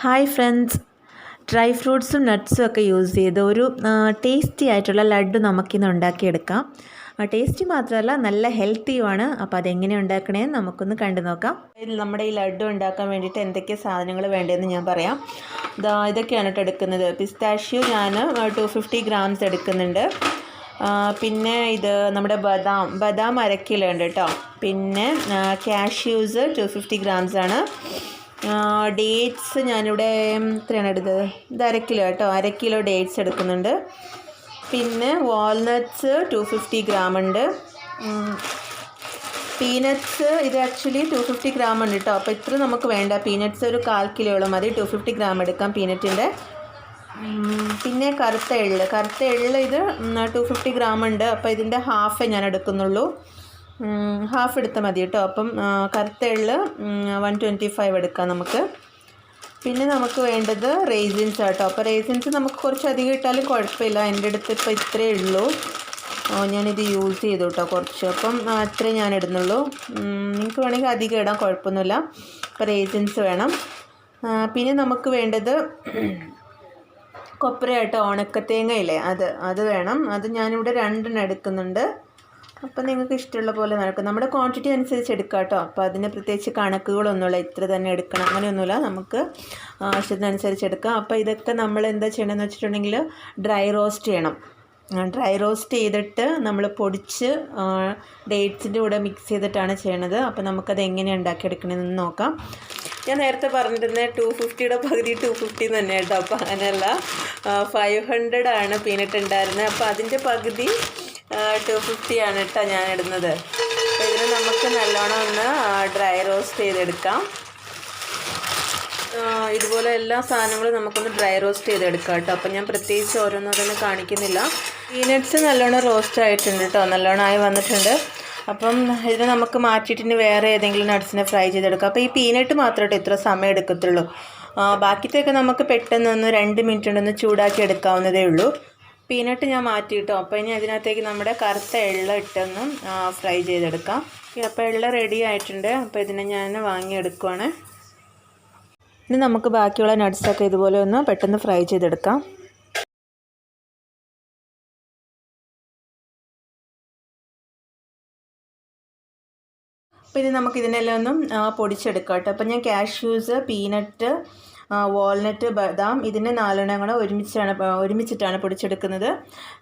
Hi friends, dry ഫ്രൂട്ട്സും നട്ട്സും ഒക്കെ യൂസ് ചെയ്ത് ഒരു ടേസ്റ്റി ആയിട്ടുള്ള ലഡ്ഡു നമുക്കിന്ന് ഉണ്ടാക്കിയെടുക്കാം. ടേസ്റ്റി മാത്രമല്ല നല്ല ഹെൽത്തിയുമാണ്. അപ്പോൾ അതെങ്ങനെ ഉണ്ടാക്കണേന്ന് നമുക്കൊന്ന് കണ്ടു നോക്കാം. നമ്മുടെ ഈ ലഡ്ഡു ഉണ്ടാക്കാൻ വേണ്ടിയിട്ട് എന്തൊക്കെ സാധനങ്ങൾ വേണ്ടതെന്ന് ഞാൻ പറയാം. ഇതൊക്കെയാണ് കേട്ടോ എടുക്കുന്നത്. പിസ്താഷ്യൂ ഞാൻ 250 ഗ്രാംസ് എടുക്കുന്നുണ്ട്. പിന്നെ ഇത് നമ്മുടെ ബദാം 1 കിലോ ഉണ്ട് കേട്ടോ. പിന്നെ കാഷ്യൂസ് 250 ഗ്രാംസാണ്. ഡേറ്റ്സ് ഞാനിവിടെ എത്രയാണ് എടുത്തത്? ഇത് 1 കിലോ കേട്ടോ. 1 കിലോ ഡേറ്റ്സ് എടുക്കുന്നുണ്ട്. പിന്നെ വാൾനട്ട്സ് 250 ഗ്രാം ഉണ്ട്. പീനട്ട്സ് ഇത് ആക്ച്വലി 250 ഗ്രാം ഉണ്ട് കേട്ടോ. അപ്പോൾ ഇത്ര നമുക്ക് വേണ്ട. പീനട്ട്സ് ഒരു 1/4 കിലോയോളം മതി. 250 ഗ്രാം എടുക്കാം പീനട്ടിൻ്റെ. പിന്നെ കറുത്ത എള്ള് ഇത് 250 ഗ്രാം ഉണ്ട്. അപ്പോൾ ഇതിൻ്റെ ഹാഫേ ഞാൻ എടുക്കുന്നുള്ളൂ. ഹാഫ് എടുത്താൽ മതി കേട്ടോ. അപ്പം കറുത്ത എള്ള് 125 എടുക്കാം നമുക്ക്. പിന്നെ നമുക്ക് വേണ്ടത് റേസിൻസ് കേട്ടോ. അപ്പോൾ റേസിൻസ് നമുക്ക് കുറച്ച് അധികം ഇട്ടാലും കുഴപ്പമില്ല. എൻ്റെ അടുത്ത് ഇപ്പോൾ ഇത്രയേ ഉള്ളൂ. ഞാനിത് യൂസ് ചെയ്തു കേട്ടോ കുറച്ച്. അപ്പം അത്രേ ഞാൻ ഇടുന്നുള്ളൂ. നിങ്ങൾക്ക് വേണമെങ്കിൽ അധികം ഇടാം, കുഴപ്പമൊന്നുമില്ല. അപ്പോൾ റേസിൻസ് വേണം. പിന്നെ നമുക്ക് വേണ്ടത് കൊപ്ര കേട്ടോ, ഉണക്കത്തേങ്ങയില്ലേ, അത് വേണം. അത് ഞാനിവിടെ 2 എടുക്കുന്നുണ്ട്. അപ്പോൾ നിങ്ങൾക്ക് ഇഷ്ടമുള്ള പോലെ നടക്കും. നമ്മുടെ ക്വാണ്ടിറ്റി അനുസരിച്ച് എടുക്കാം കേട്ടോ. അപ്പോൾ അതിന് പ്രത്യേകിച്ച് കണക്കുകളൊന്നുമില്ല, ഇത്ര തന്നെ എടുക്കണം അങ്ങനെയൊന്നുമില്ല. നമുക്ക് ആവശ്യത്തിനനുസരിച്ച് എടുക്കാം. അപ്പോൾ ഇതൊക്കെ നമ്മൾ എന്താ ചെയ്യണമെന്ന് വെച്ചിട്ടുണ്ടെങ്കിൽ ഡ്രൈ റോസ്റ്റ് ചെയ്യണം. ഡ്രൈ റോസ്റ്റ് ചെയ്തിട്ട് നമ്മൾ പൊടിച്ച് ഡേറ്റ്സിൻ്റെ കൂടെ മിക്സ് ചെയ്തിട്ടാണ് ചെയ്യണത്. അപ്പോൾ നമുക്കത് എങ്ങനെയാണ് ഉണ്ടാക്കിയെടുക്കണമെന്ന് നോക്കാം. ഞാൻ നേരത്തെ പറഞ്ഞിരുന്നത് 250യുടെ പകുതി 250 തന്നെ കേട്ടോ. അപ്പോൾ അങ്ങനെയല്ല, 500 ആണ് പീനട്ട് ഉണ്ടായിരുന്നത്. അപ്പോൾ അതിൻ്റെ പകുതി 250 ആണ് കേട്ടോ ഞാൻ ഇടുന്നത്. അപ്പോൾ ഇതിന് നമുക്ക് നല്ലോണം ഒന്ന് ഡ്രൈ റോസ്റ്റ് ചെയ്തെടുക്കാം. ഇതുപോലെ എല്ലാ സാധനങ്ങളും നമുക്കൊന്ന് ഡ്രൈ റോസ്റ്റ് ചെയ്തെടുക്കാം കേട്ടോ. അപ്പോൾ ഞാൻ പ്രത്യേകിച്ച് ഓരോന്നോരോന്ന് കാണിക്കുന്നില്ല. പീനട്ട്സ് നല്ലോണം റോസ്റ്റ് ആയിട്ടുണ്ട് കേട്ടോ, നല്ലോണം ആയി വന്നിട്ടുണ്ട്. അപ്പം ഇതിനെ നമുക്ക് മാറ്റിയിട്ട് വേറെ ഏതെങ്കിലും നട്ട്സിനെ ഫ്രൈ ചെയ്തെടുക്കാം. അപ്പോൾ ഈ പീനട്ട് മാത്രമായിട്ട് ഇത്ര സമയം എടുക്കത്തുള്ളൂ. ബാക്കിയൊക്കെ നമുക്ക് പെട്ടെന്നൊന്ന് 2 മിനിറ്റ് കൊണ്ടൊന്ന് ചൂടാക്കി എടുക്കാവുന്നതേ ഉള്ളൂ. പീനട്ട് ഞാൻ മാറ്റി കിട്ടും. അപ്പോൾ ഇനി അതിനകത്തേക്ക് നമ്മുടെ കറുത്ത എള്ള ഇട്ടൊന്ന് ഫ്രൈ ചെയ്തെടുക്കാം. അപ്പോൾ എള്ള റെഡി ആയിട്ടുണ്ട്. അപ്പോൾ ഇതിനെ ഞാൻ വാങ്ങിയെടുക്കുവാണ്. ഇനി നമുക്ക് ബാക്കിയുള്ള നട്ട്സൊക്കെ ഇതുപോലെ ഒന്ന് പെട്ടെന്ന് ഫ്രൈ ചെയ്തെടുക്കാം. അപ്പോൾ ഇനി നമുക്ക് ഇതിനെല്ലാം ഒന്നും പൊടിച്ചെടുക്കാം കേട്ടോ. അപ്പോൾ ഞാൻ കാഷ്യൂസ്, പീനട്ട്, വാൾനട്ട്, ബദാം ഇതിൻ്റെ 4 കൂടെ ഒരുമിച്ചിട്ടാണ് പൊടിച്ചെടുക്കുന്നത്.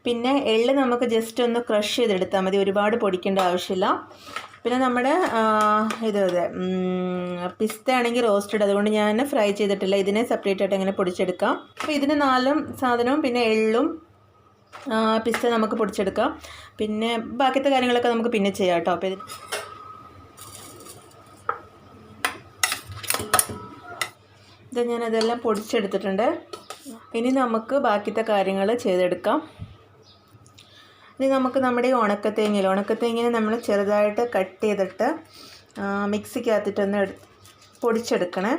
പിന്നെ എള്ള് നമുക്ക് ജസ്റ്റ് ഒന്ന് ക്രഷ് ചെയ്തെടുത്താൽ മതി, ഒരുപാട് പൊടിക്കേണ്ട ആവശ്യമില്ല. പിന്നെ നമ്മുടെ പിസ്ത ആണെങ്കിൽ റോസ്റ്റഡ്, അതുകൊണ്ട് ഞാൻ ഫ്രൈ ചെയ്തിട്ടില്ല. ഇതിനെ സെപ്പറേറ്റ് ആയിട്ട് എങ്ങനെ പൊടിച്ചെടുക്കാം. അപ്പോൾ ഇതിന് 4 സാധനവും പിന്നെ എള്ളും പിസ്ത നമുക്ക് പൊടിച്ചെടുക്കാം. പിന്നെ ബാക്കിയത്തെ കാര്യങ്ങളൊക്കെ നമുക്ക് പിന്നെ ചെയ്യാം കേട്ടോ. അപ്പോൾ ഇത് ഞാനതെല്ലാം പൊടിച്ചെടുത്തിട്ടുണ്ട്. ഇനി നമുക്ക് ബാക്കിയത്തെ കാര്യങ്ങൾ ചെയ്തെടുക്കാം. ഇനി നമുക്ക് നമ്മുടെ ഈ ഉണക്കത്തേങ്ങനെ നമ്മൾ ചെറുതായിട്ട് കട്ട് ചെയ്തിട്ട് മിക്സിക്കകത്തിട്ടൊന്ന് പൊടിച്ചെടുക്കണേ.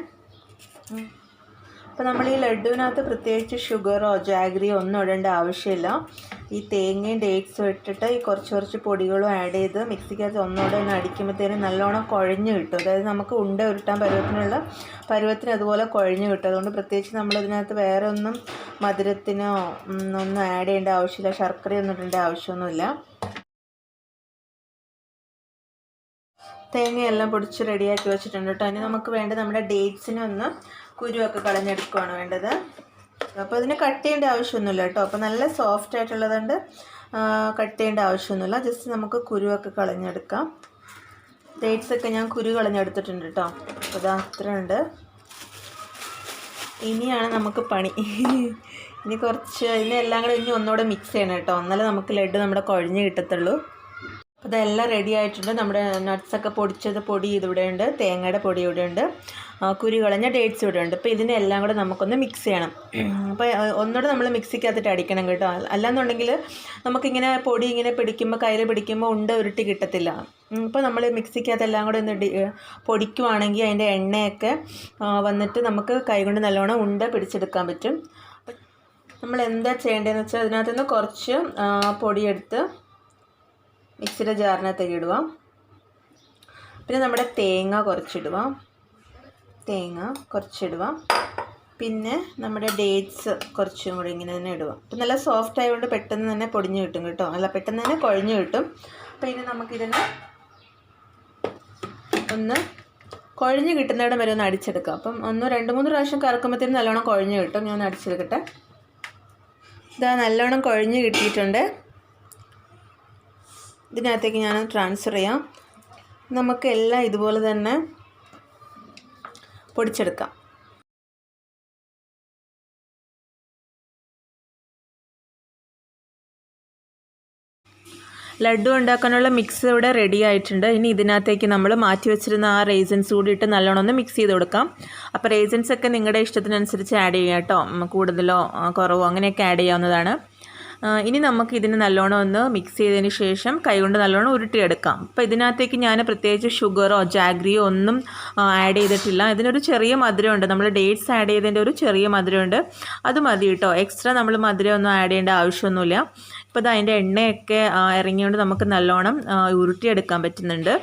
അപ്പോൾ നമ്മൾ ഈ ലഡുവിനകത്ത് പ്രത്യേകിച്ച് ഷുഗറോ ജാഗ്രിയോ ഒന്നും ഇടേണ്ട ആവശ്യമില്ല. ഈ തേങ്ങയും ഡേറ്റ്സും ഇട്ടിട്ട് ഈ കുറച്ച് പൊടികളും ആഡ് ചെയ്ത് മിക്സിക്കകത്ത് ഒന്ന് അടിക്കുമ്പോഴത്തേനും നല്ലോണം കുഴഞ്ഞ് കിട്ടും. അതായത് നമുക്ക് ഉണ്ട ഉരുട്ടാൻ പരുവത്തിന് അതുപോലെ കുഴഞ്ഞ് കിട്ടും. അതുകൊണ്ട് പ്രത്യേകിച്ച് നമ്മളിതിനകത്ത് വേറെ ഒന്നും മധുരത്തിനോ ഒന്നും ആഡ് ചെയ്യേണ്ട ആവശ്യമില്ല, ശർക്കരയൊന്നും ഇടേണ്ട ആവശ്യമൊന്നുമില്ല. തേങ്ങയെല്ലാം പൊടിച്ച് റെഡിയാക്കി വെച്ചിട്ടുണ്ട് കേട്ടോ. ഇനി നമുക്ക് വേണ്ട നമ്മുടെ ഡേറ്റ്സിനെ ഒന്ന് കുരുവൊക്കെ കളഞ്ഞെടുക്കുകയാണ് വേണ്ടത്. അപ്പോൾ ഇതിന് കട്ട് ചെയ്യേണ്ട ആവശ്യമൊന്നുമില്ല കേട്ടോ. അപ്പോൾ നല്ല സോഫ്റ്റ് ആയിട്ടുള്ളതുകൊണ്ട് കട്ട് ചെയ്യേണ്ട ആവശ്യമൊന്നുമില്ല. ജസ്റ്റ് നമുക്ക് കുരുവൊക്കെ കളഞ്ഞെടുക്കാം. ഡേറ്റ്സൊക്കെ ഞാൻ കുരു കളഞ്ഞെടുത്തിട്ടുണ്ട് കേട്ടോ. അപ്പോൾ അത് അത്രയുണ്ട്. ഇനിയാണ് നമുക്ക് പണി. ഇനി ഇതിനെല്ലാം കൂടെ ഇനി ഒന്നുകൂടെ മിക്സ് ചെയ്യണം കേട്ടോ. എന്നാലേ നമുക്ക് ലഡ്ഡു നമ്മുടെ കുഴഞ്ഞ് കിട്ടത്തുള്ളൂ. അപ്പോൾ ഇതെല്ലാം റെഡി ആയിട്ടുണ്ട്. നമ്മുടെ നട്ട്സൊക്കെ പൊടി ഇതിവിടെ ഉണ്ട്, തേങ്ങയുടെ പൊടി ഇവിടെ ഉണ്ട്, കുരു കളഞ്ഞ ഡേറ്റ്സ് ഇവിടെ ഉണ്ട്. അപ്പോൾ ഇതിനെല്ലാം കൂടെ നമുക്കൊന്ന് മിക്സ് ചെയ്യണം. അപ്പോൾ ഒന്നുകൂടെ നമ്മൾ മിക്സിക്കകത്തിട്ട് അടിക്കണം കേട്ടോ. അല്ലാന്നുണ്ടെങ്കിൽ നമുക്കിങ്ങനെ പൊടി ഇങ്ങനെ കയ്യിൽ പിടിക്കുമ്പോൾ ഉണ്ട ഉരുട്ടി കിട്ടത്തില്ല. അപ്പോൾ നമ്മൾ മിക്സിക്കകത്ത് എല്ലാം കൂടെ ഒന്ന് പൊടിക്കുവാണെങ്കിൽ അതിൻ്റെ എണ്ണയൊക്കെ വന്നിട്ട് നമുക്ക് കൈകൊണ്ട് നല്ലോണം ഉണ്ട പിടിച്ചെടുക്കാൻ പറ്റും. നമ്മൾ എന്താ ചെയ്യേണ്ടതെന്ന് വെച്ചാൽ അതിനകത്തുനിന്ന് കുറച്ച് പൊടിയെടുത്ത് മിക്സിയുടെ ജാറിനകത്തേക്ക് ഇടുക. പിന്നെ നമ്മുടെ തേങ്ങ കുറച്ചിടുക. പിന്നെ നമ്മുടെ ഡേറ്റ്സ് കുറച്ചും കൂടി ഇങ്ങനെ തന്നെ ഇടുക. അപ്പം നല്ല സോഫ്റ്റ് ആയതുകൊണ്ട് പെട്ടെന്ന് തന്നെ പൊടിഞ്ഞ് കിട്ടും കേട്ടോ, അല്ല പെട്ടെന്ന് തന്നെ കുഴഞ്ഞ് കിട്ടും. അപ്പോൾ ഇനി നമുക്കിതിന് ഒന്ന് കുഴഞ്ഞ് കിട്ടുന്നിടം വരെ ഒന്ന് അടിച്ചെടുക്കാം. അപ്പം 2-3 പ്രാവശ്യം കറക്കുമ്പോഴത്തേനും നല്ലോണം കുഴഞ്ഞ് കിട്ടും. ഞാൻ അടിച്ചെടുക്കട്ടെ. ഇതാ നല്ലോണം കുഴഞ്ഞ് കിട്ടിയിട്ടുണ്ട്. ഇതിനകത്തേക്ക് ഞാൻ ട്രാൻസ്ഫർ ചെയ്യാം. നമുക്ക് എല്ലാം ഇതുപോലെ തന്നെ പൊടിച്ചെടുക്കാം. ലഡു ഉണ്ടാക്കാനുള്ള മിക്സ് ഇവിടെ റെഡി ആയിട്ടുണ്ട്. ഇനി ഇതിനകത്തേക്ക് നമ്മൾ മാറ്റി വെച്ചിരുന്ന ആ റേസിൻസ് കൂടി ഇട്ട് നല്ലോണം ഒന്ന് മിക്സ് ചെയ്ത് കൊടുക്കാം. അപ്പോൾ റേസിൻസ് ഒക്കെ നിങ്ങളുടെ ഇഷ്ടത്തിനനുസരിച്ച് ആഡ് ചെയ്യാം കേട്ടോ, കൂടുതലോ കുറവോ അങ്ങനെയൊക്കെ ആഡ് ചെയ്യാവുന്നതാണ്. ഇനി നമുക്ക് ഇതിന് നല്ലോണം ഒന്ന് മിക്സ് ചെയ്തതിന് ശേഷം കൈകൊണ്ട് നല്ലോണം ഉരുട്ടിയെടുക്കാം. അപ്പോൾ ഇതിനകത്തേക്ക് ഞാൻ പ്രത്യേകിച്ച് ഷുഗറോ ജാഗ്രിയോ ഒന്നും ആഡ് ചെയ്തിട്ടില്ല. ഇതിനൊരു ചെറിയ മധുരമുണ്ട്, നമ്മൾ ഡേറ്റ്സ് ആഡ് ചെയ്തതിൻ്റെ ഒരു ചെറിയ മധുരമുണ്ട്, അത് മതി കേട്ടോ. എക്സ്ട്രാ നമ്മൾ മധുരം ഒന്നും ആഡ് ചെയ്യേണ്ട ആവശ്യമൊന്നുമില്ല. ഇപ്പോൾ ഇത് അതിൻ്റെ എണ്ണയൊക്കെ ഇറങ്ങിയോണ്ട് നമുക്ക് നല്ലോണം ഉരുട്ടിയെടുക്കാൻ പറ്റുന്നുണ്ട്.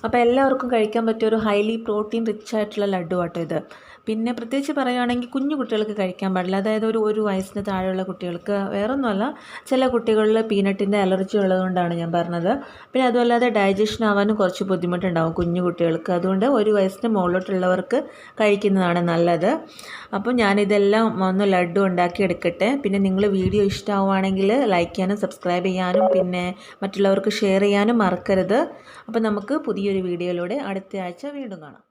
അപ്പോൾ എല്ലാവർക്കും കഴിക്കാൻ പറ്റിയ ഒരു ഹൈലി പ്രോട്ടീൻ റിച്ച് ആയിട്ടുള്ള ലഡു ആട്ടോ ഇത്. പിന്നെ പ്രത്യേകിച്ച് പറയുകയാണെങ്കിൽ കുഞ്ഞു കുട്ടികൾക്ക് കഴിക്കാൻ പാടില്ല, അതായത് ഒരു വയസ്സിന് താഴെയുള്ള കുട്ടികൾക്ക്. വേറൊന്നുമല്ല, ചില കുട്ടികളിൽ പീനട്ടിൻ്റെ അലർജി ഉള്ളതുകൊണ്ടാണ് ഞാൻ പറഞ്ഞത്. പിന്നെ അതുമല്ലാതെ ഡൈജഷൻ ആവാനും കുറച്ച് ബുദ്ധിമുട്ടുണ്ടാവും കുഞ്ഞു കുട്ടികൾക്ക്. അതുകൊണ്ട് 1 വയസ്സിന് മുകളിലോട്ടുള്ളവർക്ക് കഴിക്കുന്നതാണ് നല്ലത്. അപ്പോൾ ഞാനിതെല്ലാം ഒന്ന് ലഡു ഉണ്ടാക്കി എടുക്കട്ടെ. പിന്നെ നിങ്ങൾ വീഡിയോ ഇഷ്ടമാവുകയാണെങ്കിൽ ലൈക്ക് ചെയ്യാനും സബ്സ്ക്രൈബ് ചെയ്യാനും പിന്നെ മറ്റുള്ളവർക്ക് ഷെയർ ചെയ്യാനും മറക്കരുത്. അപ്പോൾ നമുക്ക് പുതിയൊരു വീഡിയോയിലൂടെ അടുത്ത ആഴ്ച വീണ്ടും കാണാം.